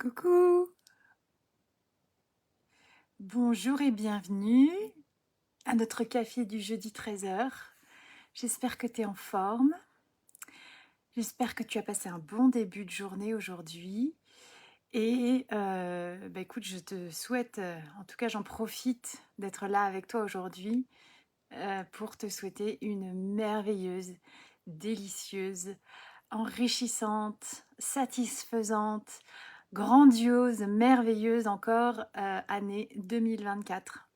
Coucou, bonjour et bienvenue à notre café du jeudi 13h. J'espère que tu es en forme. J'espère que tu as passé un bon début de journée aujourd'hui. Et écoute, je te souhaite, en tout cas j'en profite d'être là avec toi aujourd'hui pour te souhaiter une merveilleuse, délicieuse, enrichissante, satisfaisante, grandiose, merveilleuse encore année 2024.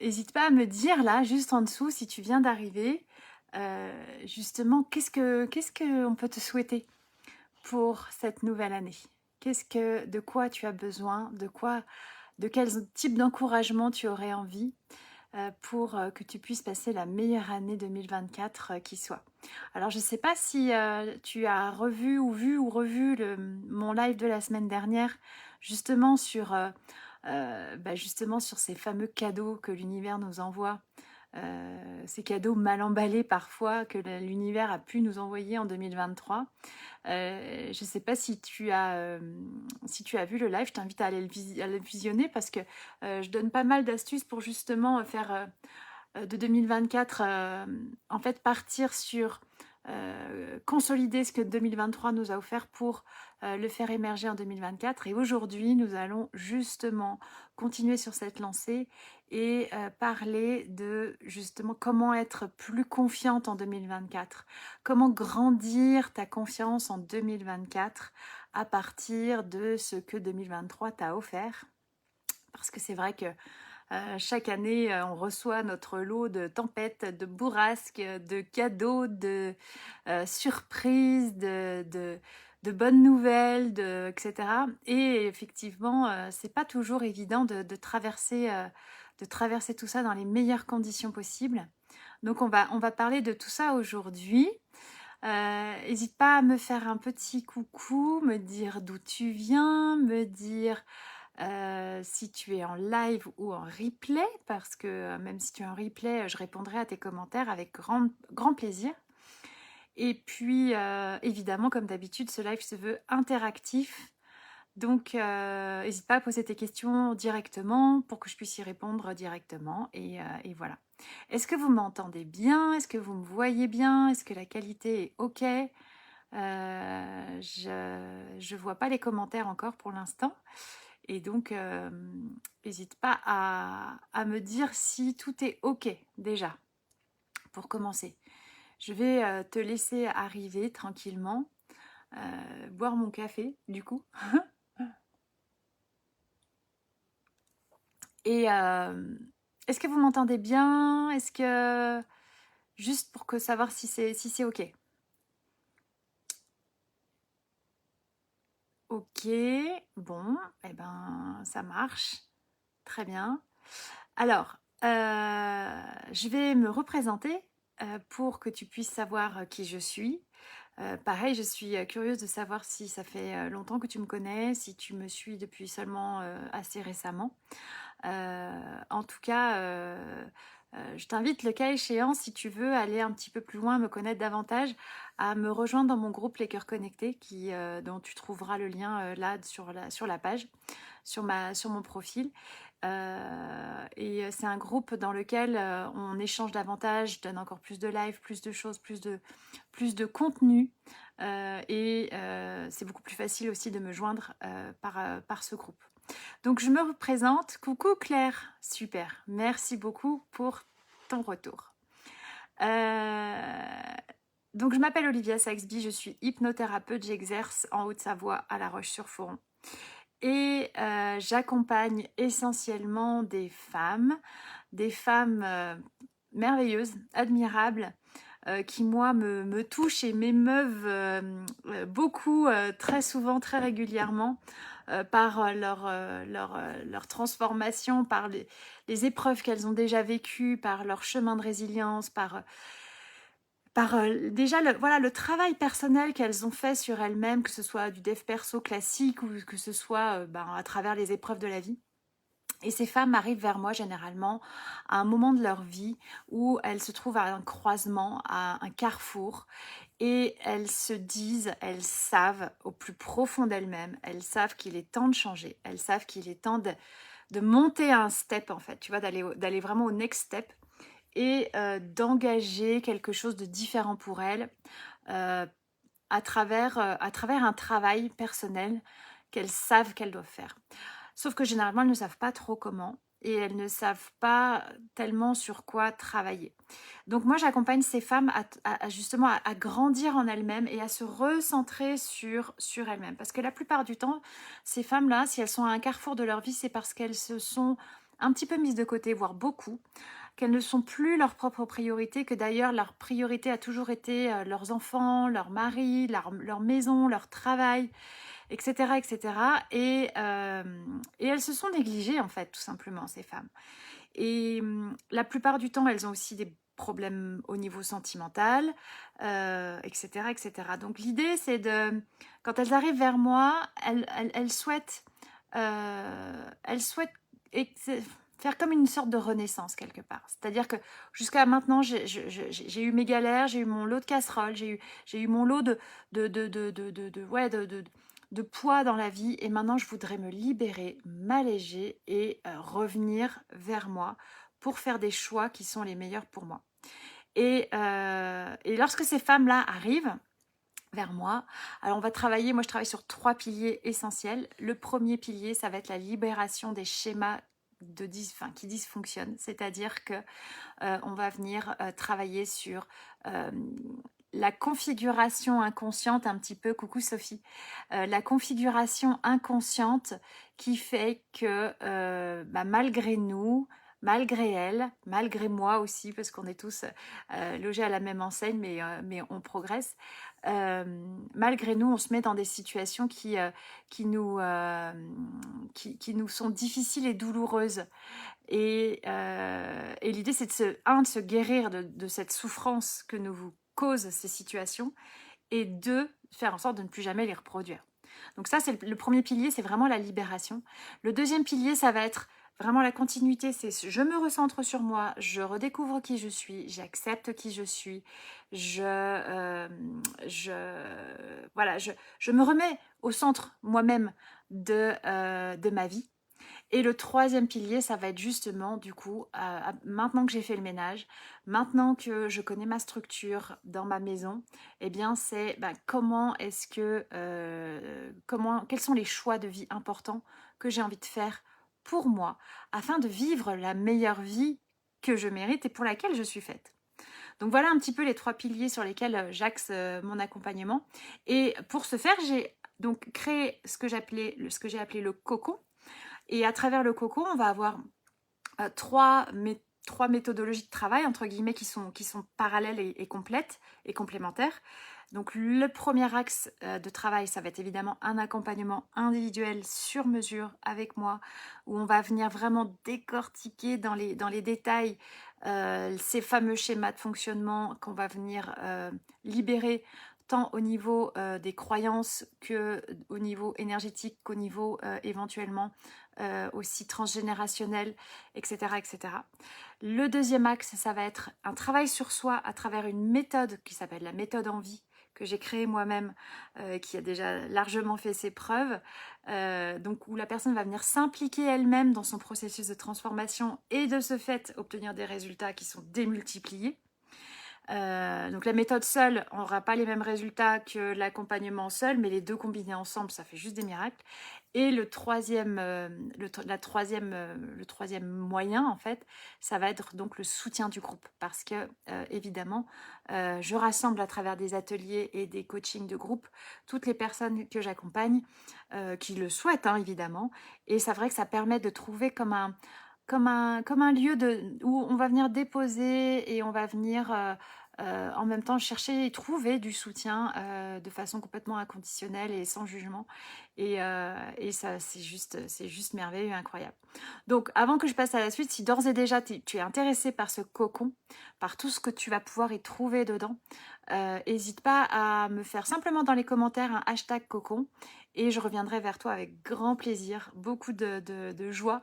Hésite pas à me dire là, juste en dessous, si tu viens d'arriver, justement, qu'est-ce que on peut te souhaiter pour cette nouvelle année? De quoi tu as besoin? De quel type d'encouragement tu aurais envie pour que tu puisses passer la meilleure année 2024 qui soit. Alors je ne sais pas si tu as revu ou vu ou revu mon live de la semaine dernière, justement justement sur ces fameux cadeaux que l'univers nous envoie. Ces cadeaux mal emballés parfois que l'univers a pu nous envoyer en 2023. Je ne sais pas si tu as vu le live, je t'invite à aller à le visionner parce que je donne pas mal d'astuces pour justement faire de 2024, en fait partir sur consolider ce que 2023 nous a offert pour le faire émerger en 2024. Et aujourd'hui, nous allons justement continuer sur cette lancée et parler de justement comment être plus confiante en 2024, comment grandir ta confiance en 2024 à partir de ce que 2023 t'a offert. Parce que c'est vrai que chaque année, on reçoit notre lot de tempêtes, de bourrasques, de cadeaux, de surprises, de bonnes nouvelles, etc. Et effectivement, c'est pas toujours évident de traverser tout ça dans les meilleures conditions possibles. Donc on va parler de tout ça aujourd'hui. N'hésite pas à me faire un petit coucou, me dire d'où tu viens, me dire si tu es en live ou en replay, parce que même si tu es en replay, je répondrai à tes commentaires avec grand plaisir. Et puis, évidemment, comme d'habitude, ce live se veut interactif. Donc, n'hésite pas à poser tes questions directement pour que je puisse y répondre directement. Et voilà. Est-ce que vous m'entendez bien? Est-ce que vous me voyez bien? Est-ce que la qualité est OK? Je ne vois pas les commentaires encore pour l'instant. Et donc, n'hésite pas à me dire si tout est OK déjà, pour commencer. Je vais te laisser arriver tranquillement, boire mon café, du coup. Et est-ce que vous m'entendez bien? Est-ce que... Juste pour que savoir si c'est OK. OK, bon, eh ben, ça marche. Très bien. Alors, je vais me représenter pour que tu puisses savoir qui je suis. Pareil, je suis curieuse de savoir si ça fait longtemps que tu me connais, si tu me suis depuis seulement assez récemment. En tout cas, je t'invite, le cas échéant, si tu veux aller un petit peu plus loin, me connaître davantage, à me rejoindre dans mon groupe Les Cœurs Connectés, dont tu trouveras le lien là sur la page, sur mon profil. Et c'est un groupe dans lequel on échange davantage, je donne encore plus de live, plus de choses, plus de contenu. C'est beaucoup plus facile aussi de me joindre par ce groupe. Donc je me représente. Coucou Claire, super. Merci beaucoup pour ton retour. Donc je m'appelle Olivia Saxby, je suis hypnothérapeute, j'exerce en Haute-Savoie à La Roche-sur-Foron. Et j'accompagne essentiellement des femmes merveilleuses, admirables, qui moi me touchent et m'émeuvent beaucoup, très souvent, très régulièrement, par leur transformation, par les épreuves qu'elles ont déjà vécues, par leur chemin de résilience, par déjà voilà, le travail personnel qu'elles ont fait sur elles-mêmes, que ce soit du dev perso classique ou que ce soit à travers les épreuves de la vie. Et ces femmes arrivent vers moi généralement à un moment de leur vie où elles se trouvent à un croisement, à un carrefour. et elles se disent, elles savent au plus profond d'elles-mêmes, elles savent qu'il est temps de changer, elles savent qu'il est temps de monter un step en fait, tu vois, d'aller vraiment au next step et d'engager quelque chose de différent pour elles euh, à travers un travail personnel qu'elles savent qu'elles doivent faire. Sauf que généralement, elles ne savent pas trop comment et elles ne savent pas tellement sur quoi travailler. Donc moi, j'accompagne ces femmes justement à grandir en elles-mêmes et à se recentrer sur elles-mêmes. Parce que la plupart du temps, ces femmes-là, si elles sont à un carrefour de leur vie, c'est parce qu'elles se sont un petit peu mises de côté, voire beaucoup, qu'elles ne sont plus leur propre priorité, que d'ailleurs leur priorité a toujours été leurs enfants, leur mari, leur maison, leur travail, etc. etc. Et elles se sont négligées en fait, tout simplement, ces femmes. Et la plupart du temps, elles ont aussi des problèmes au niveau sentimental, etc., etc. Donc l'idée, c'est quand elles arrivent vers moi, elles souhaitent, faire comme une sorte de renaissance quelque part. C'est-à-dire que jusqu'à maintenant, j'ai eu mes galères, j'ai eu mon lot de casseroles, j'ai eu mon lot de poids dans la vie, et maintenant je voudrais me libérer, m'alléger et revenir vers moi pour faire des choix qui sont les meilleurs pour moi. Et lorsque ces femmes-là arrivent vers moi, alors on va travailler, moi je travaille sur 3 piliers essentiels. Le premier pilier, ça va être la libération des schémas qui dysfonctionnent, c'est-à-dire que on va venir travailler sur la configuration inconsciente, un petit peu, coucou Sophie, la configuration inconsciente qui fait que malgré nous, malgré elle, malgré moi aussi, parce qu'on est tous logés à la même enseigne, mais on progresse, malgré nous, on se met dans des situations qui nous sont difficiles et douloureuses. Et l'idée, c'est de se guérir de cette souffrance que nous causent ces situations, et deux, faire en sorte de ne plus jamais les reproduire. Donc ça, c'est le premier pilier, c'est vraiment la libération. Le deuxième pilier, ça va être vraiment la continuité, c'est je me recentre sur moi, je redécouvre qui je suis, j'accepte qui je suis, voilà, je me remets au centre moi-même de ma vie. Et le troisième pilier, ça va être justement, du coup, maintenant que j'ai fait le ménage, maintenant que je connais ma structure dans ma maison, eh bien, c'est quels sont les choix de vie importants que j'ai envie de faire pour moi, afin de vivre la meilleure vie que je mérite et pour laquelle je suis faite. Donc voilà un petit peu les 3 piliers sur lesquels j'axe mon accompagnement. Et pour ce faire, j'ai donc créé ce que j'ai appelé le cocon. Et à travers le cocon, on va avoir trois méthodologies de travail, entre guillemets, qui sont parallèles et complètes et complémentaires. Donc le premier axe de travail, ça va être évidemment un accompagnement individuel sur mesure avec moi, où on va venir vraiment décortiquer dans les détails ces fameux schémas de fonctionnement qu'on va venir libérer, tant au niveau des croyances qu'au niveau énergétique, qu'au niveau éventuellement aussi transgénérationnel, etc., etc. Le deuxième axe, ça va être un travail sur soi à travers une méthode qui s'appelle la méthode en vie, que j'ai créée moi-même, qui a déjà largement fait ses preuves, donc où la personne va venir s'impliquer elle-même dans son processus de transformation et de ce fait obtenir des résultats qui sont démultipliés. Donc la méthode seule, on n'aura pas les mêmes résultats que l'accompagnement seul, mais les deux combinés ensemble, ça fait juste des miracles. Et le troisième moyen, en fait, ça va être donc le soutien du groupe. Parce que, évidemment, je rassemble à travers des ateliers et des coachings de groupe toutes les personnes que j'accompagne, qui le souhaitent, hein, évidemment. Et c'est vrai que ça permet de trouver comme un lieu où on va venir déposer et on va venir en même temps chercher et trouver du soutien de façon complètement inconditionnelle et sans jugement. Et ça, c'est juste merveilleux et incroyable. Donc, avant que je passe à la suite, si d'ores et déjà tu es intéressé par ce cocon, par tout ce que tu vas pouvoir y trouver dedans, n'hésite pas à me faire simplement dans les commentaires un hashtag cocon et je reviendrai vers toi avec grand plaisir, beaucoup de joie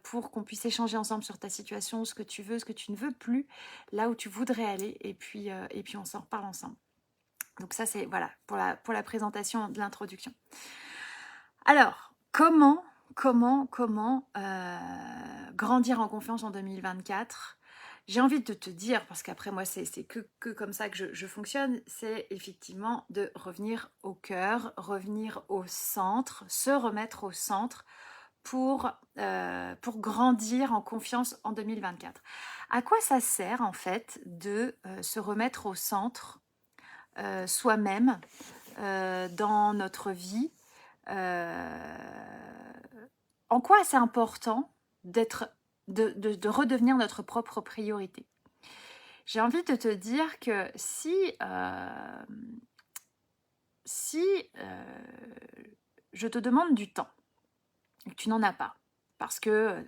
pour qu'on puisse échanger ensemble sur ta situation, ce que tu veux, ce que tu ne veux plus, là où tu voudrais aller, et puis on s'en reparle ensemble. Donc ça, c'est voilà pour la présentation de l'introduction. Alors, comment grandir en confiance en 2024? J'ai envie de te dire, parce qu'après moi, c'est que comme ça que je fonctionne, c'est effectivement de revenir au cœur, revenir au centre, se remettre au centre pour grandir en confiance en 2024. À quoi ça sert en fait de se remettre au centre soi-même dans notre vie? En quoi c'est important de redevenir notre propre priorité? J'ai envie de te dire que si je te demande du temps et que tu n'en as pas, parce que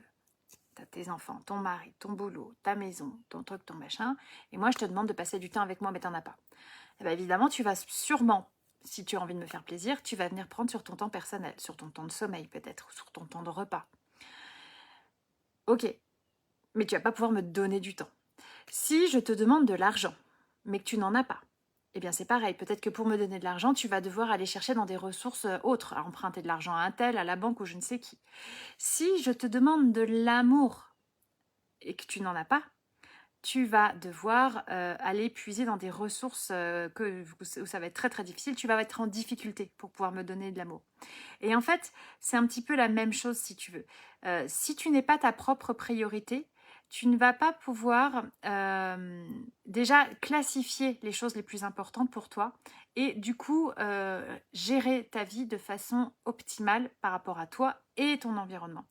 tu as tes enfants, ton mari, ton boulot, ta maison, ton truc, ton machin, et moi je te demande de passer du temps avec moi, mais tu n'en as pas. Et bien évidemment, tu vas sûrement, si tu as envie de me faire plaisir, tu vas venir prendre sur ton temps personnel, sur ton temps de sommeil peut-être, ou sur ton temps de repas. Ok, mais tu vas pas pouvoir me donner du temps. Si je te demande de l'argent, mais que tu n'en as pas, eh bien c'est pareil. Peut-être que pour me donner de l'argent, tu vas devoir aller chercher dans des ressources autres, à emprunter de l'argent à un tel, à la banque ou je ne sais qui. Si je te demande de l'amour et que tu n'en as pas, tu vas devoir aller puiser dans des ressources où ça va être très très difficile. Tu vas être en difficulté pour pouvoir me donner de l'amour. Et en fait, c'est un petit peu la même chose si tu veux. Si tu n'es pas ta propre priorité, tu ne vas pas pouvoir déjà classifier les choses les plus importantes pour toi et du coup gérer ta vie de façon optimale par rapport à toi et ton environnement.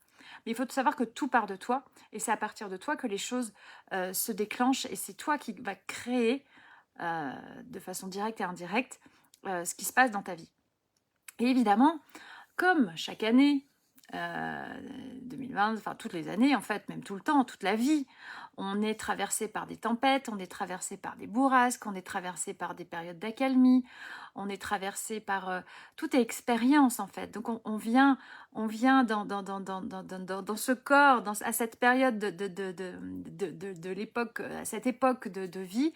Mais il faut savoir que tout part de toi et c'est à partir de toi que les choses se déclenchent et c'est toi qui vas créer de façon directe et indirecte ce qui se passe dans ta vie. Et évidemment, comme chaque année, 2020, enfin toutes les années en fait, même tout le temps, toute la vie, on est traversé par des tempêtes, on est traversé par des bourrasques, on est traversé par des périodes d'accalmie, on est traversé par toute expérience en fait. Donc on vient dans ce corps, à cette période de l'époque, à cette époque de vie,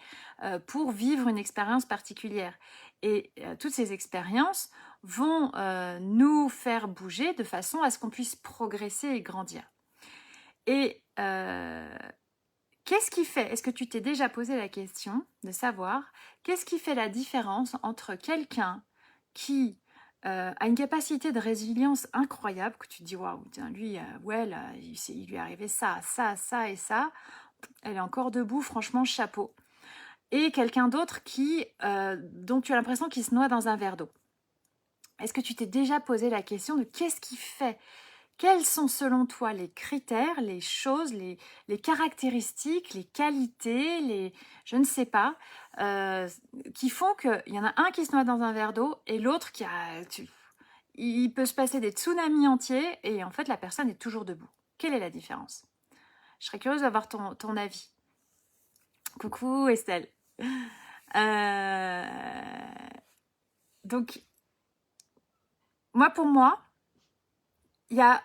pour vivre une expérience particulière. Et toutes ces expériences vont nous faire bouger de façon à ce qu'on puisse progresser et grandir. Et qu'est-ce qui fait, est-ce que tu t'es déjà posé la question de savoir qu'est-ce qui fait la différence entre quelqu'un qui a une capacité de résilience incroyable, que tu te dis waouh, lui, ouais, là, il lui est arrivé ça, ça, ça et ça, elle est encore debout, franchement, chapeau. Et quelqu'un d'autre dont tu as l'impression qu'il se noie dans un verre d'eau. Est-ce que tu t'es déjà posé la question de qu'est-ce qui fait? Quels sont selon toi les critères, les choses, les caractéristiques, les qualités, je ne sais pas, qui font qu'il y en a un qui se noie dans un verre d'eau et l'autre il peut se passer des tsunamis entiers et en fait la personne est toujours debout. Quelle est la différence? Je serais curieuse d'avoir ton avis. Coucou Estelle. Donc, pour moi, il y a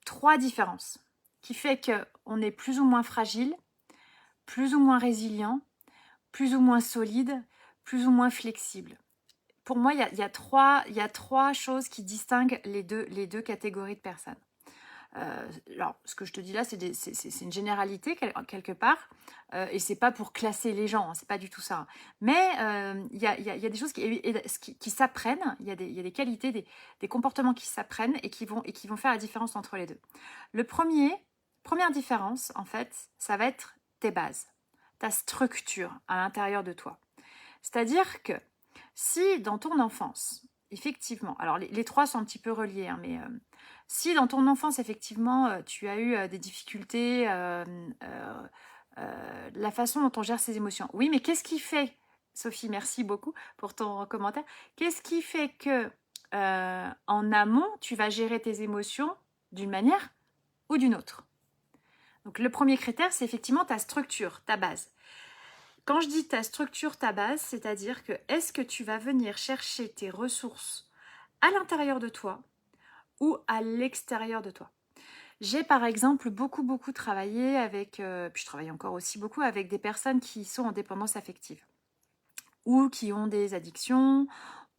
3 différences qui fait qu'on est plus ou moins fragile, plus ou moins résilient, plus ou moins solide, plus ou moins flexible. Pour moi, il y a trois choses qui distinguent les deux catégories de personnes. Alors, ce que je te dis là, c'est une généralité quelque part, et c'est pas pour classer les gens, hein, c'est pas du tout ça. Mais il y a des choses qui s'apprennent, il y a des qualités, des comportements qui s'apprennent et qui vont faire la différence entre les deux. Première différence, en fait, ça va être tes bases, ta structure à l'intérieur de toi. C'est-à-dire que si dans ton enfance, effectivement, alors les trois sont un petit peu reliés, hein, mais si dans ton enfance, effectivement, tu as eu des difficultés, la façon dont on gère ses émotions. Oui, mais qu'est-ce qui fait, Sophie, merci beaucoup pour ton commentaire, qu'est-ce qui fait que en amont, tu vas gérer tes émotions d'une manière ou d'une autre? Donc le premier critère, c'est effectivement ta structure, ta base. Quand je dis ta structure, ta base, c'est-à-dire que est-ce que tu vas venir chercher tes ressources à l'intérieur de toi ou à l'extérieur de toi? J'ai par exemple beaucoup travaillé avec, puis je travaille encore aussi beaucoup avec des personnes qui sont en dépendance affective. ou qui ont des addictions,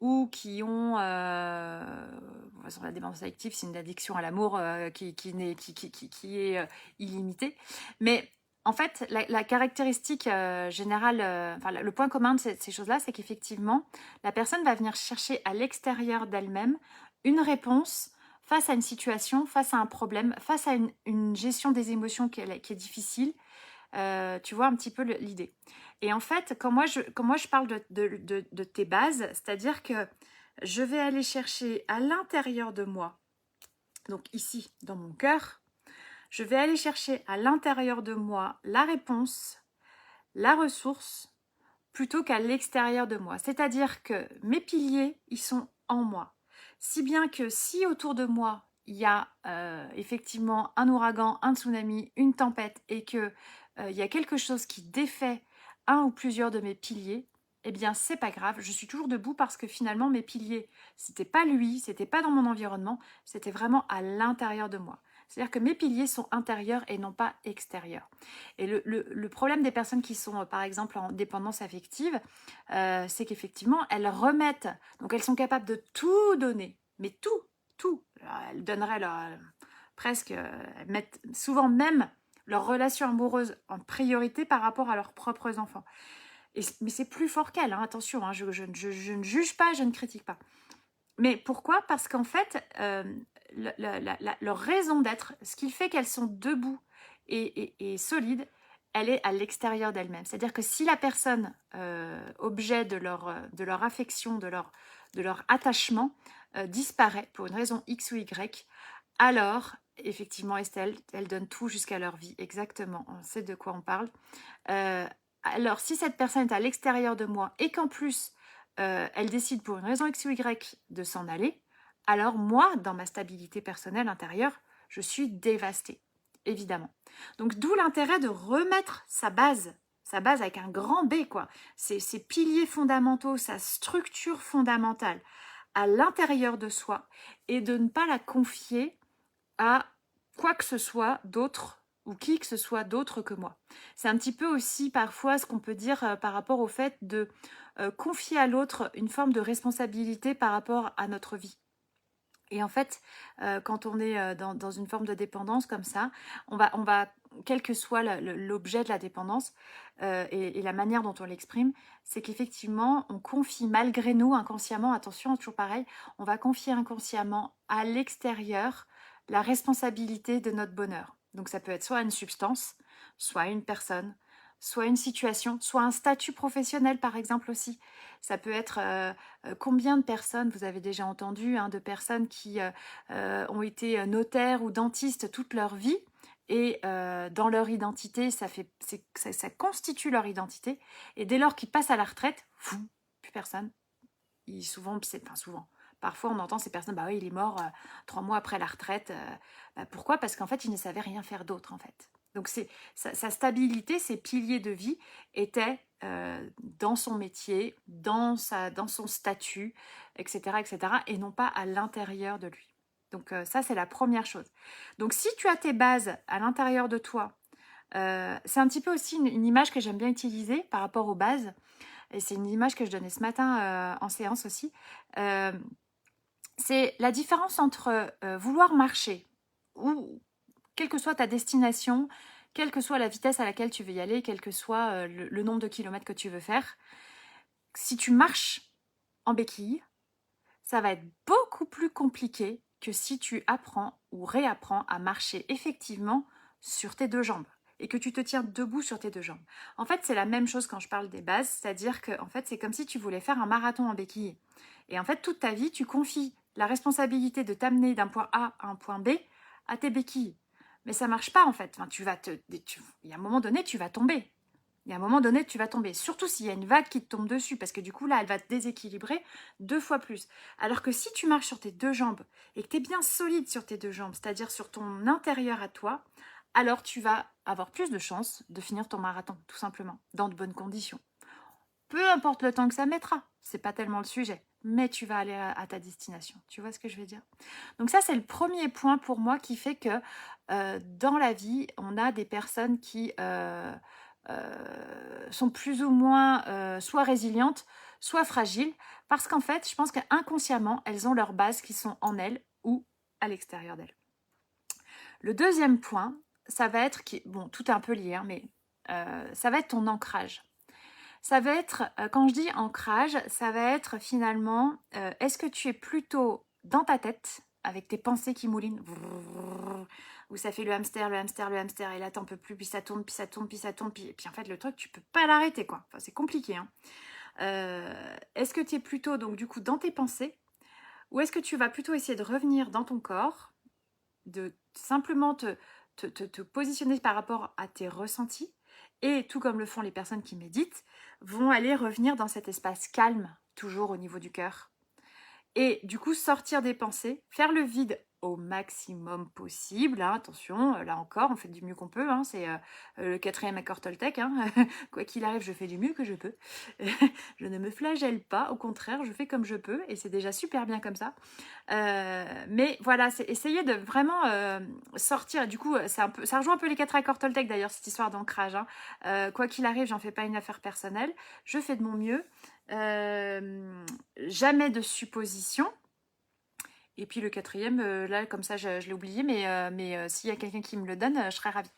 ou qui ont... de toute façon, la dépendance affective, c'est une addiction à l'amour qui est illimitée. Mais en fait, la caractéristique générale, enfin, le point commun de ces choses-là, c'est qu'effectivement, la personne va venir chercher à l'extérieur d'elle-même une réponse face à une situation, face à un problème, face à une gestion des émotions qui est difficile. Tu vois un petit peu l'idée. Et en fait, quand moi je parle de tes bases, c'est-à-dire que je vais aller chercher à l'intérieur de moi, donc ici, dans mon cœur, je vais aller chercher à l'intérieur de moi la réponse, la ressource, plutôt qu'à l'extérieur de moi. C'est-à-dire que mes piliers, ils sont en moi. Si bien que si autour de moi, il y a effectivement un ouragan, un tsunami, une tempête, et que il y a quelque chose qui défait un ou plusieurs de mes piliers, eh bien c'est pas grave, je suis toujours debout parce que finalement mes piliers, c'était pas lui, c'était pas dans mon environnement, c'était vraiment à l'intérieur de moi. C'est-à-dire que mes piliers sont intérieurs et non pas extérieurs. Et le problème des personnes qui sont, par exemple, en dépendance affective, c'est qu'effectivement, elles remettent, donc elles sont capables de tout donner, mais tout, tout. Alors, elles donneraient presque, elles mettent souvent même leur relation amoureuse en priorité par rapport à leurs propres enfants. Mais c'est plus fort qu'elles, hein, attention, hein, je ne juge pas, je ne critique pas. Mais pourquoi? Parce qu'en fait, leur raison d'être, ce qui fait qu'elles sont debout et solides, elle est à l'extérieur d'elles-mêmes. C'est-à-dire que si la personne, objet de leur affection, de leur attachement, disparaît pour une raison X ou Y, alors, effectivement, Estelle, elles donnent tout jusqu'à leur vie. Exactement, on sait de quoi on parle. Alors, si cette personne est à l'extérieur de moi et qu'en plus, elle décide pour une raison X ou Y de s'en aller, alors moi, dans ma stabilité personnelle intérieure, je suis dévastée, évidemment. Donc, d'où l'intérêt de remettre sa base avec un grand B, quoi. Ses piliers fondamentaux, sa structure fondamentale à l'intérieur de soi et de ne pas la confier à quoi que ce soit d'autre ou qui que ce soit d'autre que moi. C'est un petit peu aussi parfois ce qu'on peut dire par rapport au fait de confier à l'autre une forme de responsabilité par rapport à notre vie. Et en fait, quand on est dans une forme de dépendance comme ça, on va quel que soit l'objet de la dépendance et la manière dont on l'exprime, c'est qu'effectivement, on confie malgré nous, inconsciemment, attention, toujours pareil, on va confier inconsciemment à l'extérieur la responsabilité de notre bonheur. Donc ça peut être soit une substance, soit une personne, soit une situation, soit un statut professionnel par exemple aussi. Ça peut être combien de personnes, vous avez déjà entendu, hein, de personnes qui ont été notaires ou dentistes toute leur vie et dans leur identité, ça constitue leur identité. Et dès lors qu'ils passent à la retraite, plus personne. Souvent, parfois on entend ces personnes, bah oui, il est mort 3 mois après la retraite. Pourquoi? Parce qu'en fait, il ne savait rien faire d'autre en fait. Donc sa stabilité, ses piliers de vie étaient dans son métier, dans son statut, etc., etc., et non pas à l'intérieur de lui. Donc ça, c'est la première chose. Donc si tu as tes bases à l'intérieur de toi, c'est un petit peu aussi une image que j'aime bien utiliser par rapport aux bases, et c'est une image que je donnais ce matin en séance aussi. C'est la différence entre vouloir marcher ou quelle que soit ta destination, quelle que soit la vitesse à laquelle tu veux y aller, quel que soit le nombre de kilomètres que tu veux faire, si tu marches en béquille, ça va être beaucoup plus compliqué que si tu apprends ou réapprends à marcher effectivement sur tes deux jambes et que tu te tiens debout sur tes deux jambes. En fait, c'est la même chose quand je parle des bases, c'est-à-dire que en fait, c'est comme si tu voulais faire un marathon en béquille. Et en fait, toute ta vie, tu confies la responsabilité de t'amener d'un point A à un point B à tes béquilles. Mais ça marche pas en fait. Enfin, il y a un moment donné, tu vas tomber. Il y a un moment donné, tu vas tomber. Surtout s'il y a une vague qui te tombe dessus, parce que du coup, là, elle va te déséquilibrer 2 fois plus. Alors que si tu marches sur tes deux jambes et que tu es bien solide sur tes deux jambes, c'est-à-dire sur ton intérieur à toi, alors tu vas avoir plus de chances de finir ton marathon, tout simplement, dans de bonnes conditions. Peu importe le temps que ça mettra, c'est pas tellement le sujet, mais tu vas aller à ta destination. Tu vois ce que je veux dire? Donc ça, c'est le premier point pour moi qui fait que dans la vie, on a des personnes qui sont plus ou moins soit résilientes, soit fragiles, parce qu'en fait, je pense qu'inconsciemment, elles ont leurs bases qui sont en elles ou à l'extérieur d'elles. Le deuxième point, ça va être, bon, tout est un peu lié, hein, mais ça va être ton ancrage. Ça va être, quand je dis ancrage, ça va être finalement, est-ce que tu es plutôt dans ta tête, avec tes pensées qui moulinent, où ça fait le hamster, le hamster, le hamster, et là t'en peux plus, puis ça tourne, puis ça tourne, puis ça tourne, puis en fait le truc, tu peux pas l'arrêter, quoi. Enfin, c'est compliqué, hein. Est-ce que tu es plutôt, donc du coup, dans tes pensées, ou est-ce que tu vas plutôt essayer de revenir dans ton corps, de simplement te positionner par rapport à tes ressentis, et tout comme le font les personnes qui méditent, vont aller revenir dans cet espace calme, toujours au niveau du cœur. Et du coup, sortir des pensées, faire le vide au maximum possible. Hein, attention, là encore, on fait du mieux qu'on peut. Hein, c'est le 4e accord Toltec. Hein. Quoi qu'il arrive, je fais du mieux que je peux. Je ne me flagelle pas, au contraire, je fais comme je peux. Et c'est déjà super bien comme ça. Mais voilà, c'est essayer de vraiment sortir. Du coup, ça rejoint un peu les 4 accords Toltec d'ailleurs, cette histoire d'ancrage. Hein. Quoi qu'il arrive, j'en fais pas une affaire personnelle. Je fais de mon mieux. Jamais de supposition. Et puis le 4e, là, comme ça, je l'ai oublié, mais s'il y a quelqu'un qui me le donne, je serais ravie.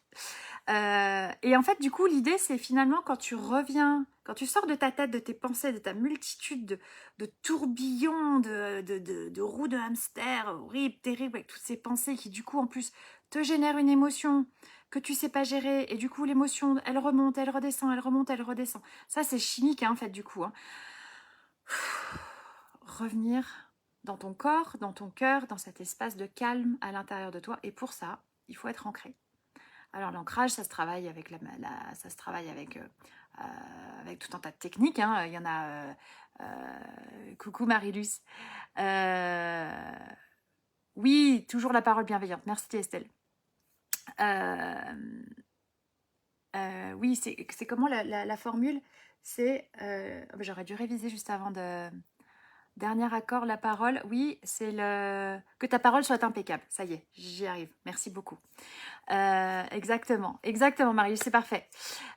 Et en fait, du coup, l'idée, c'est finalement quand tu reviens, quand tu sors de ta tête, de tes pensées, de ta multitude de tourbillons, de roues de hamster, horribles, terribles, avec toutes ces pensées qui, du coup, en plus, te génèrent une émotion que tu sais pas gérer. Et du coup, l'émotion, elle remonte, elle redescend, elle remonte, elle redescend. Ça, c'est chimique, hein, en fait, du coup. Hein. Revenir dans ton corps, dans ton cœur, dans cet espace de calme à l'intérieur de toi. Et pour ça, il faut être ancré. Alors l'ancrage, ça se travaille avec ça se travaille avec tout un tas de techniques. Hein. Il y en a. Coucou Marilus. Oui, toujours la parole bienveillante. Merci Estelle. Oui, c'est comment la formule? C'est. J'aurais dû réviser juste avant de. Dernier accord, la parole. Oui, c'est que ta parole soit impeccable. Ça y est, j'y arrive. Merci beaucoup. Exactement, Marius, c'est parfait.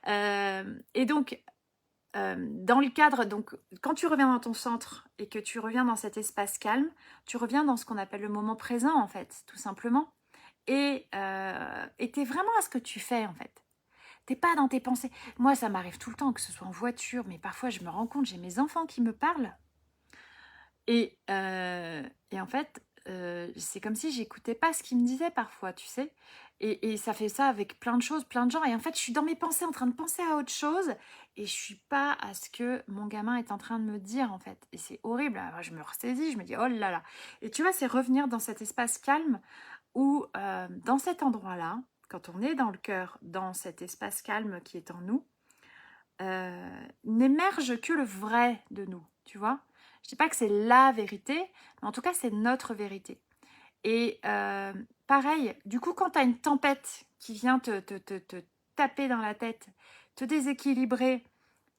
Et donc, dans le cadre, donc, quand tu reviens dans ton centre et que tu reviens dans cet espace calme, tu reviens dans ce qu'on appelle le moment présent, en fait, tout simplement. Et t'es vraiment à ce que tu fais, en fait. T'es pas dans tes pensées. Moi, ça m'arrive tout le temps, que ce soit en voiture, mais parfois, je me rends compte, j'ai mes enfants qui me parlent. Et en fait, c'est comme si j'écoutais pas ce qu'ils me disaient parfois, tu sais. Et ça fait ça avec plein de choses, plein de gens. Et en fait, je suis dans mes pensées, en train de penser à autre chose. Et je suis pas à ce que mon gamin est en train de me dire, en fait. Et c'est horrible. Alors, je me ressaisis, je me dis, oh là là. Et tu vois, c'est revenir dans cet espace calme où, dans cet endroit-là, quand on est dans le cœur, dans cet espace calme qui est en nous, n'émerge que le vrai de nous, tu vois. Je dis pas que c'est la vérité, mais en tout cas, c'est notre vérité. Et pareil, du coup, quand tu as une tempête qui vient te taper dans la tête, te déséquilibrer,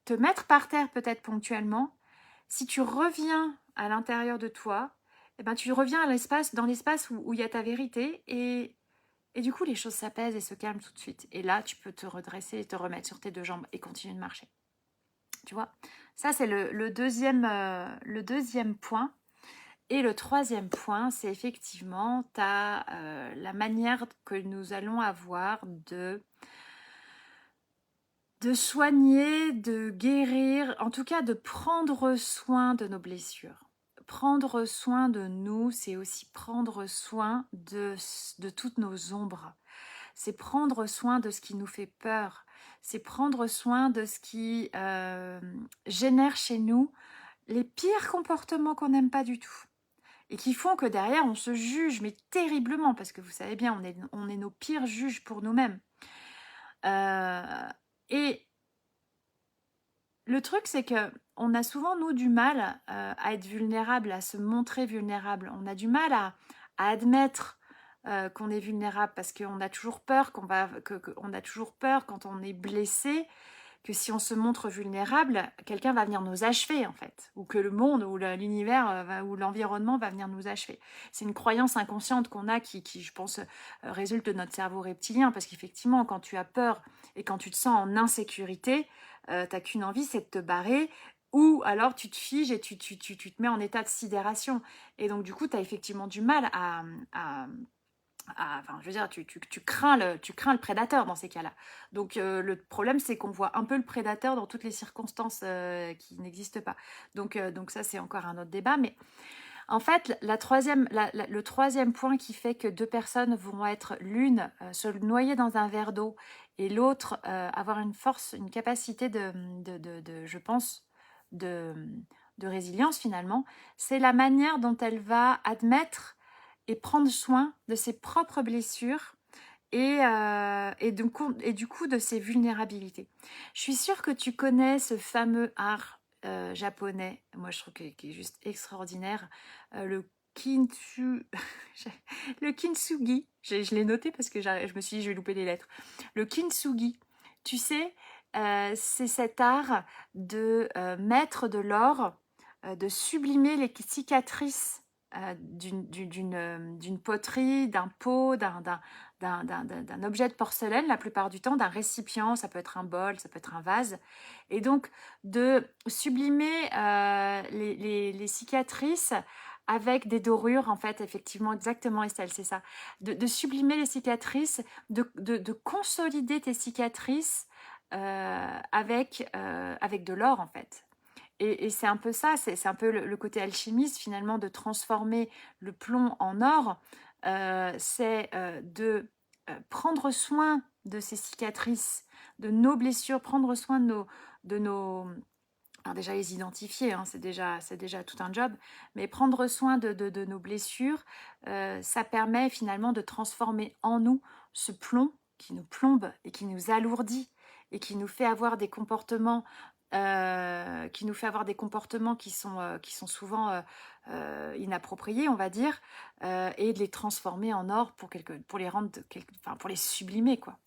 te mettre par terre peut-être ponctuellement, si tu reviens à l'intérieur de toi, eh ben, tu reviens à dans l'espace où il y a ta vérité et du coup, les choses s'apaisent et se calment tout de suite. Et là, tu peux te redresser et te remettre sur tes 2 jambes et continuer de marcher. Tu vois, ça, c'est le deuxième point. Et le 3e point, c'est effectivement la manière que nous allons avoir de soigner, de guérir, en tout cas de prendre soin de nos blessures. Prendre soin de nous, c'est aussi prendre soin de toutes nos ombres. C'est prendre soin de ce qui nous fait peur. C'est prendre soin de ce qui génère chez nous les pires comportements qu'on n'aime pas du tout. Et qui font que derrière, on se juge, mais terriblement, parce que vous savez bien, on est nos pires juges pour nous-mêmes. Et le truc, c'est que on a souvent, nous, du mal à être vulnérable, à se montrer vulnérable. On a du mal à admettre qu'on est vulnérable parce qu'on a toujours peur on a toujours peur quand on est blessé que si on se montre vulnérable, quelqu'un va venir nous achever en fait, ou que le monde ou l'univers ou l'environnement va venir nous achever. C'est une croyance inconsciente qu'on a qui je pense, résulte de notre cerveau reptilien, parce qu'effectivement, quand tu as peur et quand tu te sens en insécurité, t'as qu'une envie, c'est de te barrer, ou alors tu te figes et tu te mets en état de sidération. Et donc du coup, tu as effectivement du mal enfin, je veux dire, tu crains le prédateur dans ces cas-là. Donc le problème, c'est qu'on voit un peu le prédateur dans toutes les circonstances qui n'existent pas. Donc ça, c'est encore un autre débat. Mais en fait, le troisième point qui fait que deux personnes vont être l'une se noyer dans un verre d'eau et l'autre avoir une force, une capacité je pense, de, de résilience finalement, c'est la manière dont elle va admettre et prendre soin de ses propres blessures et du coup de ses vulnérabilités. Je suis sûre que tu connais ce fameux art japonais, moi je trouve qu'il est juste extraordinaire, le kintsu... le kintsugi, je l'ai noté parce que je me suis dit je vais louper les lettres. Le kintsugi, tu sais, c'est cet art de mettre de l'or, de sublimer les cicatrices d'une poterie, d'un pot, d'un objet de porcelaine, la plupart du temps, d'un récipient, ça peut être un bol, ça peut être un vase, et donc de sublimer les cicatrices avec des dorures, en fait, effectivement, exactement Estelle, c'est ça, de sublimer les cicatrices, de consolider tes cicatrices avec de l'or, en fait. Et c'est un peu ça, c'est un peu le côté alchimiste finalement de transformer le plomb en or, c'est de prendre soin de ces cicatrices, de nos blessures, prendre soin de nos alors déjà les identifier, hein, c'est déjà tout un job, mais prendre soin de nos blessures, ça permet finalement de transformer en nous ce plomb qui nous plombe et qui nous alourdit et qui nous fait avoir des comportements qui sont souvent inappropriés, on va dire, et de les transformer en or pour les rendre, enfin, pour les sublimer, quoi.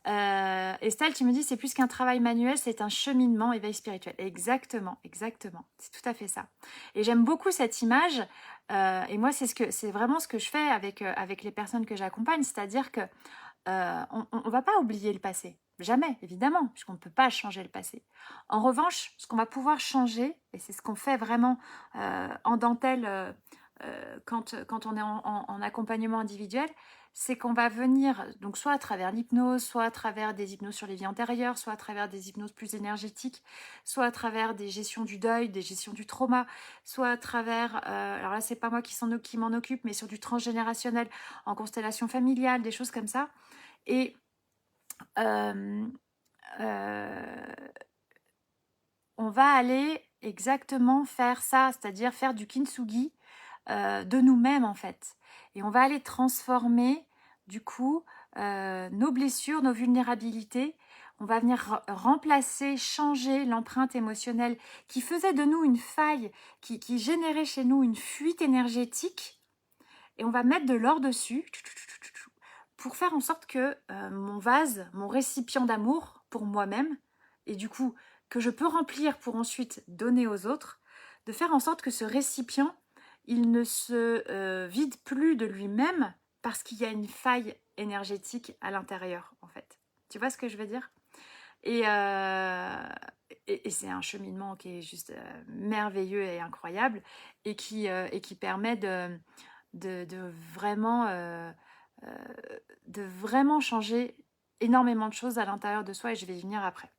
Estelle, tu me dis c'est plus qu'un travail manuel, c'est un cheminement, éveil spirituel. Exactement, exactement. C'est tout à fait ça. Et j'aime beaucoup cette image. Et moi, c'est vraiment ce que je fais avec les personnes que j'accompagne, c'est-à-dire que on va pas oublier le passé. Jamais, évidemment, puisqu'on ne peut pas changer le passé. En revanche, ce qu'on va pouvoir changer, et c'est ce qu'on fait vraiment en dentelle quand on est en accompagnement individuel, c'est qu'on va venir, donc soit à travers l'hypnose, soit à travers des hypnoses sur les vies antérieures, soit à travers des hypnoses plus énergétiques, soit à travers des gestions du deuil, des gestions du trauma, soit à travers, alors là c'est pas moi qui m'en occupe, mais sur du transgénérationnel en constellation familiale, des choses comme ça. Et euh, euh, on va aller exactement faire ça, c'est-à-dire faire du kintsugi de nous-mêmes en fait. Et on va aller transformer du coup nos blessures, nos vulnérabilités. On va venir remplacer, changer l'empreinte émotionnelle qui faisait de nous une faille, qui générait chez nous une fuite énergétique. Et on va mettre de l'or dessus pour faire en sorte que mon vase, mon récipient d'amour pour moi-même, et du coup que je peux remplir pour ensuite donner aux autres, de faire en sorte que ce récipient, il ne se vide plus de lui-même parce qu'il y a une faille énergétique à l'intérieur, en fait. Tu vois ce que je veux dire ? Et c'est un cheminement qui est juste merveilleux et incroyable et qui permet vraiment, de vraiment changer énormément de choses à l'intérieur de soi, et je vais y venir après.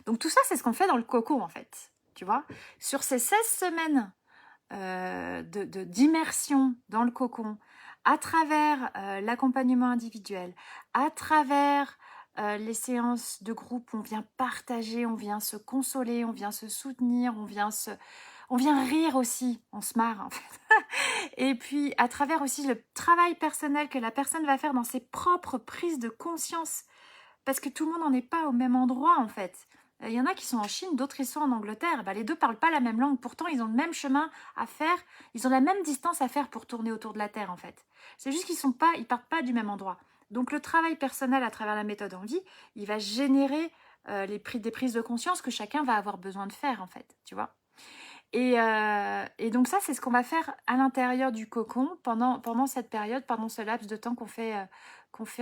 Donc tout ça, c'est ce qu'on fait dans le coco, en fait. Tu vois, sur ces 16 semaines d'immersion dans le cocon, à travers l'accompagnement individuel, à travers les séances de groupe, on vient partager, on vient se consoler, on vient se soutenir, on vient rire aussi, on se marre en fait. Et puis à travers aussi le travail personnel que la personne va faire dans ses propres prises de conscience, parce que tout le monde n'en est pas au même endroit en fait. Il y en a qui sont en Chine, d'autres ils sont en Angleterre. Les deux parlent pas la même langue, pourtant ils ont le même chemin à faire, ils ont la même distance à faire pour tourner autour de la Terre en fait. C'est juste ils partent pas du même endroit. Donc le travail personnel à travers la méthode en vie, il va générer des prises de conscience que chacun va avoir besoin de faire, en fait, tu vois. Et donc ça, c'est ce qu'on va faire à l'intérieur du cocon pendant cette période, pendant ce laps de temps qu'on fait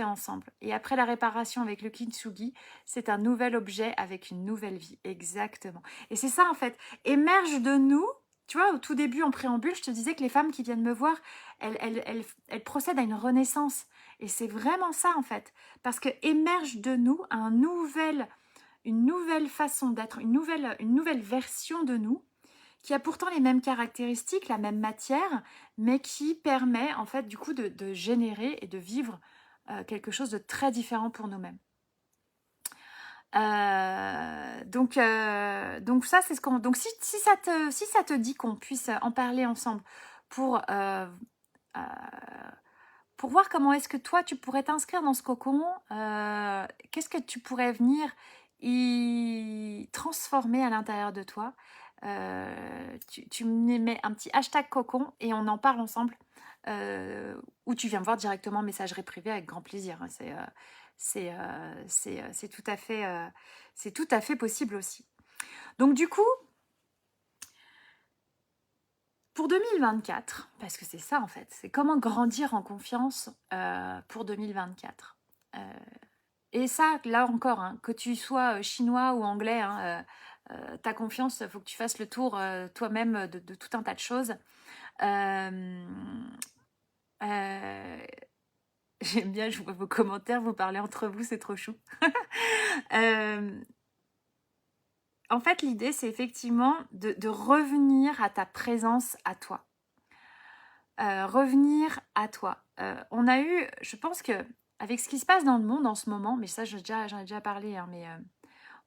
ensemble. Et après la réparation avec le kintsugi, c'est un nouvel objet avec une nouvelle vie. Exactement. Et c'est ça, en fait. Émerge de nous. Tu vois, au tout début, en préambule, je te disais que les femmes qui viennent me voir, elles procèdent à une renaissance. Et c'est vraiment ça, en fait. Parce que émerge de nous une nouvelle façon d'être, une nouvelle version de nous, qui a pourtant les mêmes caractéristiques, la même matière, mais qui permet en fait du coup de générer et de vivre quelque chose de très différent pour nous-mêmes. Donc ça c'est ce qu'on... Donc si ça te dit qu'on puisse en parler ensemble pour voir comment est-ce que toi tu pourrais t'inscrire dans ce cocon, qu'est-ce que tu pourrais venir y transformer à l'intérieur de toi. Tu me mets un petit hashtag cocon et on en parle ensemble, ou tu viens me voir directement en messagerie privée avec grand plaisir. C'est tout à fait possible aussi. Donc du coup, pour 2024, parce que c'est ça en fait, c'est comment grandir en confiance pour 2024. Et ça, là encore, hein, que tu sois chinois ou anglais, hein, ta confiance, il faut que tu fasses le tour toi-même de tout un tas de choses. J'aime bien, je vois vos commentaires, vous parlez entre vous, c'est trop chou. En fait, l'idée, c'est effectivement de revenir à ta présence à toi. Revenir à toi. On a eu, je pense que, avec ce qui se passe dans le monde en ce moment, mais ça, j'en ai déjà parlé, hein, mais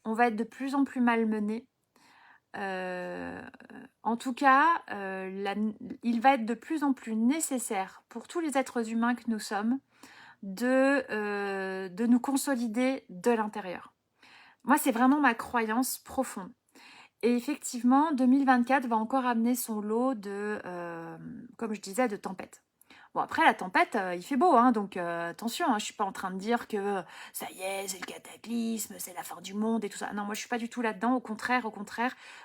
on va être de plus en plus malmenés. En tout cas, il va être de plus en plus nécessaire pour tous les êtres humains que nous sommes de nous consolider de l'intérieur. Moi, c'est vraiment ma croyance profonde. Et effectivement, 2024 va encore amener son lot comme je disais, de tempêtes. Bon, après, la tempête, il fait beau, hein, donc attention, hein, je suis pas en train de dire que ça y est, c'est le cataclysme, c'est la fin du monde et tout ça. Non, moi, je suis pas du tout là-dedans. Au contraire,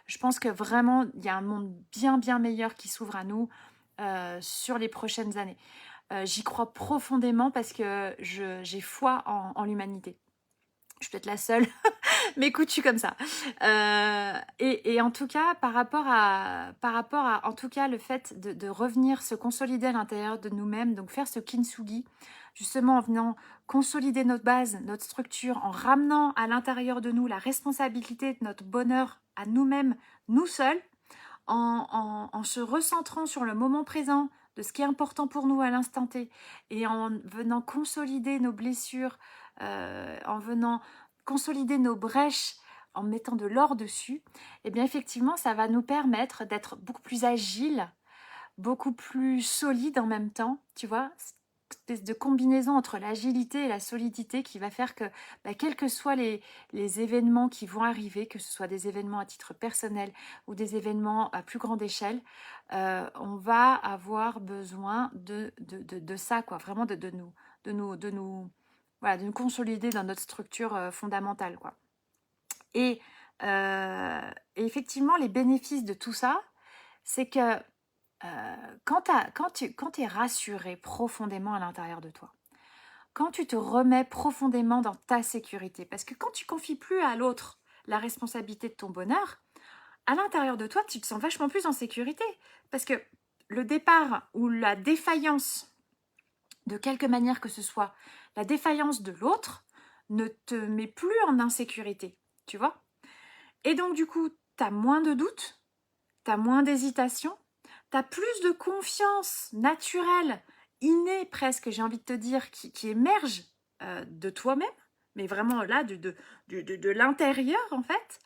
je pense que vraiment, il y a un monde bien, bien meilleur qui s'ouvre à nous sur les prochaines années. J'y crois profondément parce que j'ai foi en l'humanité. Je suis peut-être la seule, mais écoute, je suis comme ça. Et en tout cas, par rapport à en tout cas, le fait de revenir se consolider à l'intérieur de nous-mêmes, donc faire ce kintsugi, justement en venant consolider notre base, notre structure, en ramenant à l'intérieur de nous la responsabilité de notre bonheur à nous-mêmes, nous seuls, en se recentrant sur le moment présent, de ce qui est important pour nous à l'instant T, et en venant consolider nos blessures, en venant consolider nos brèches, en mettant de l'or dessus, et bien effectivement, ça va nous permettre d'être beaucoup plus agiles, beaucoup plus solides en même temps, tu vois, cette espèce de combinaison entre l'agilité et la solidité qui va faire que, quels que soient les événements qui vont arriver, que ce soit des événements à titre personnel ou des événements à plus grande échelle, on va avoir besoin de ça, quoi, vraiment de nous consolider dans notre structure fondamentale, quoi. Et effectivement, les bénéfices de tout ça, c'est que quand tu es rassuré profondément à l'intérieur de toi, quand tu te remets profondément dans ta sécurité, parce que quand tu confies plus à l'autre la responsabilité de ton bonheur, à l'intérieur de toi, tu te sens vachement plus en sécurité. Parce que le départ ou la défaillance, de quelque manière que ce soit, la défaillance de l'autre ne te met plus en insécurité, tu vois. Et donc, du coup, tu as moins de doutes, tu as moins d'hésitation, tu as plus de confiance naturelle, innée presque, j'ai envie de te dire, qui émerge de toi-même, mais vraiment là, de l'intérieur, en fait.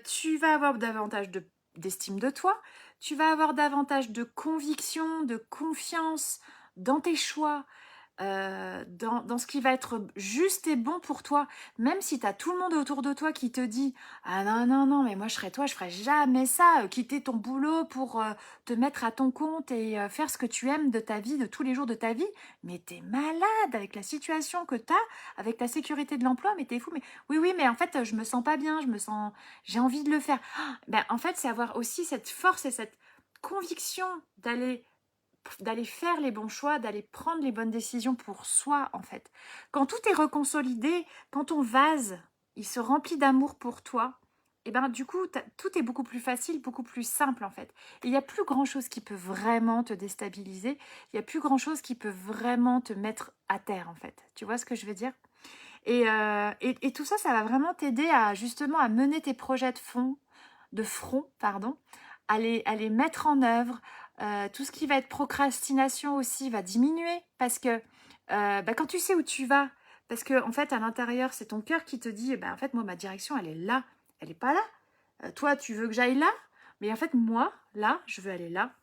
Tu vas avoir davantage d'estime de toi, tu vas avoir davantage de conviction, de confiance dans tes choix, dans ce qui va être juste et bon pour toi, même si tu as tout le monde autour de toi qui te dit « Ah non, non, non, mais moi je serais toi, je ferais jamais ça, quitter ton boulot pour te mettre à ton compte et faire ce que tu aimes de ta vie, de tous les jours de ta vie, mais t'es malade avec la situation que t'as, avec ta sécurité de l'emploi, mais t'es fou, mais oui, oui, mais en fait je me sens pas bien, j'ai envie de le faire. » Ben, en fait, c'est avoir aussi cette force et cette conviction d'aller faire les bons choix, d'aller prendre les bonnes décisions pour soi, en fait. Quand tout est reconsolidé, quand ton vase, il se remplit d'amour pour toi, et ben du coup, tout est beaucoup plus facile, beaucoup plus simple, en fait. Et il n'y a plus grand-chose qui peut vraiment te déstabiliser, il n'y a plus grand-chose qui peut vraiment te mettre à terre, en fait. Tu vois ce que je veux dire? Et tout ça, ça va vraiment t'aider à, justement, à mener tes projets de front, pardon, à les mettre en œuvre. Tout ce qui va être procrastination aussi va diminuer parce que quand tu sais où tu vas, parce que en fait à l'intérieur c'est ton cœur qui te dit en fait moi ma direction elle est là, elle n'est pas là. Toi tu veux que j'aille là, mais en fait moi là je veux aller là.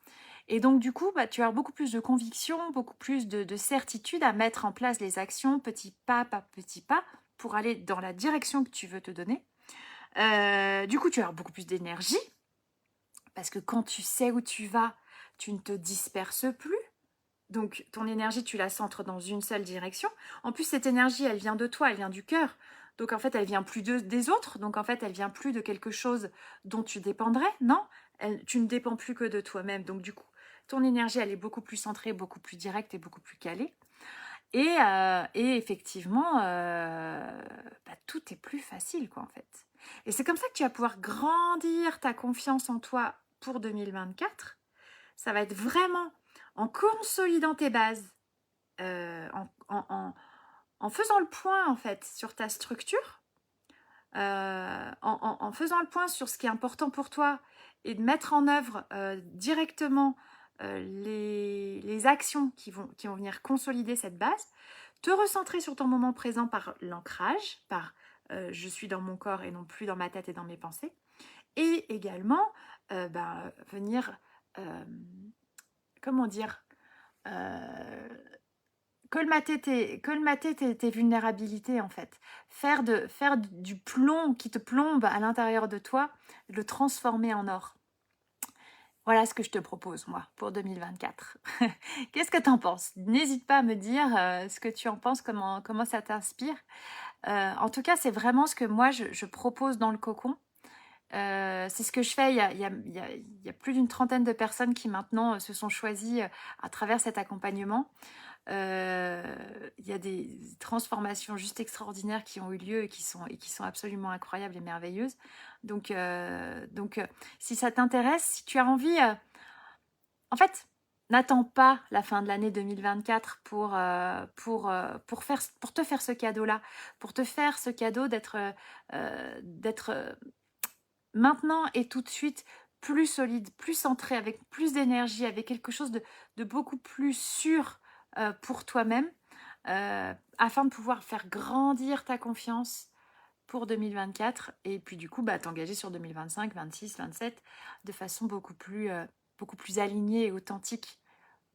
Et donc du coup tu as beaucoup plus de conviction, beaucoup plus de certitude à mettre en place les actions petit pas par petit pas pour aller dans la direction que tu veux te donner. Du coup tu as beaucoup plus d'énergie parce que quand tu sais où tu vas, tu ne te disperses plus. Donc, ton énergie, tu la centres dans une seule direction. En plus, cette énergie, elle vient de toi, elle vient du cœur. Donc, en fait, elle vient plus des autres. Donc, en fait, elle vient plus de quelque chose dont tu dépendrais. Non, tu ne dépends plus que de toi-même. Donc, du coup, ton énergie, elle est beaucoup plus centrée, beaucoup plus directe et beaucoup plus calée. Et effectivement, tout est plus facile, quoi, en fait. Et c'est comme ça que tu vas pouvoir grandir ta confiance en toi pour 2024. Ça va être vraiment en consolidant tes bases, en faisant le point, en fait, sur ta structure, en faisant le point sur ce qui est important pour toi et de mettre en œuvre directement les actions qui vont venir consolider cette base, te recentrer sur ton moment présent par l'ancrage, par je suis dans mon corps et non plus dans ma tête et dans mes pensées, et également venir, comment dire, colmater tes vulnérabilités, en fait. Faire du plomb qui te plombe à l'intérieur de toi, le transformer en or. Voilà ce que je te propose, moi, pour 2024. Qu'est-ce que tu en penses? N'hésite pas à me dire ce que tu en penses, comment ça t'inspire. En tout cas, c'est vraiment ce que moi, je propose dans le cocon. C'est ce que je fais. Il y a plus d'une trentaine de personnes qui maintenant se sont choisies à travers cet accompagnement. Il y a des transformations juste extraordinaires qui ont eu lieu et qui sont absolument incroyables et merveilleuses. Donc, si ça t'intéresse, si tu as envie, en fait, n'attends pas la fin de l'année 2024 pour te faire ce cadeau-là, pour te faire ce cadeau d'être maintenant et tout de suite plus solide, plus centré, avec plus d'énergie, avec quelque chose de beaucoup plus sûr pour toi-même, afin de pouvoir faire grandir ta confiance pour 2024 et puis du coup t'engager sur 2025, 26, 27 de façon beaucoup plus alignée et authentique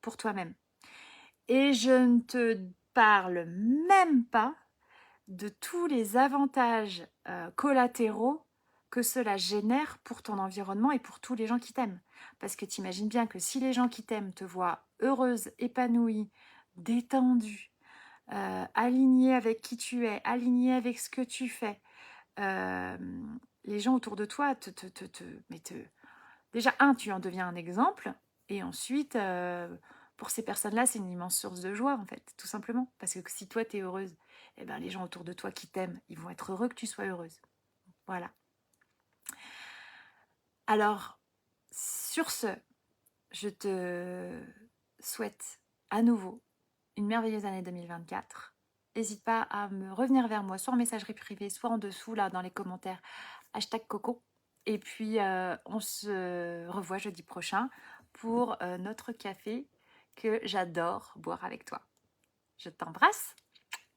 pour toi-même. Et je ne te parle même pas de tous les avantages collatéraux que cela génère pour ton environnement et pour tous les gens qui t'aiment. Parce que tu imagines bien que si les gens qui t'aiment te voient heureuse, épanouie, détendue, alignée avec qui tu es, alignée avec ce que tu fais, les gens autour de toi déjà, tu en deviens un exemple, et ensuite, pour ces personnes-là, c'est une immense source de joie, en fait, tout simplement. Parce que si toi, tu es heureuse, les gens autour de toi qui t'aiment, ils vont être heureux que tu sois heureuse. Voilà. Alors, sur ce, je te souhaite à nouveau une merveilleuse année 2024. N'hésite pas à me revenir vers moi, soit en messagerie privée, soit en dessous, là, dans les commentaires, #Coco. Et puis, on se revoit jeudi prochain pour notre café que j'adore boire avec toi. Je t'embrasse,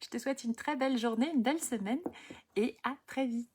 je te souhaite une très belle journée, une belle semaine et à très vite.